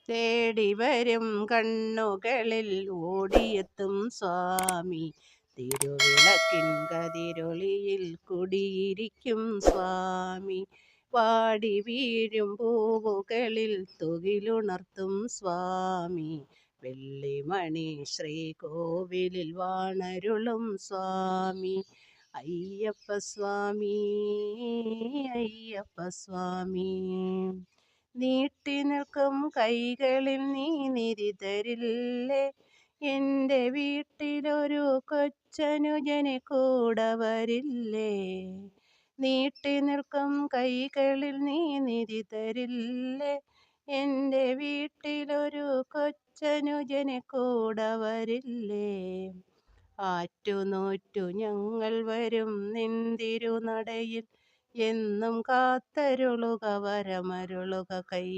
തേടി വരും കണ്ണുകളിൽ ഓടിയെത്തും സ്വാമി. തിരുവിളക്കിൻ കതിരൊളിയിൽ കുടിയിരിക്കും സ്വാമി. വാടി വീഴും പൂവുകളിൽ തുകിലുണർത്തും സ്വാമി. വെള്ളിമണി ശ്രീകോവിലിൽ വാണരുളും സ്വാമി. അയ്യപ്പ സ്വാമി, അയ്യപ്പ സ്വാമി. നീട്ടി നിൽക്കും കൈകളിൽ നീ നിധി തരില്ലേ? എൻ്റെ വീട്ടിലൊരു കൊച്ചനുജനെ കൂടെ വരില്ലേ? നീട്ടി നിൽക്കും കൈകളിൽ നീ നിധി തരില്ലേ? എൻ്റെ വീട്ടിലൊരു കൊച്ചനുജനെ കൂടെ വരില്ലേ? ആറ്റുനോറ്റു ഞങ്ങൾ വരും നിന്തിരുനടയിൽ. എന്നും കാത്തരുളുക വരമരുളുക കൈ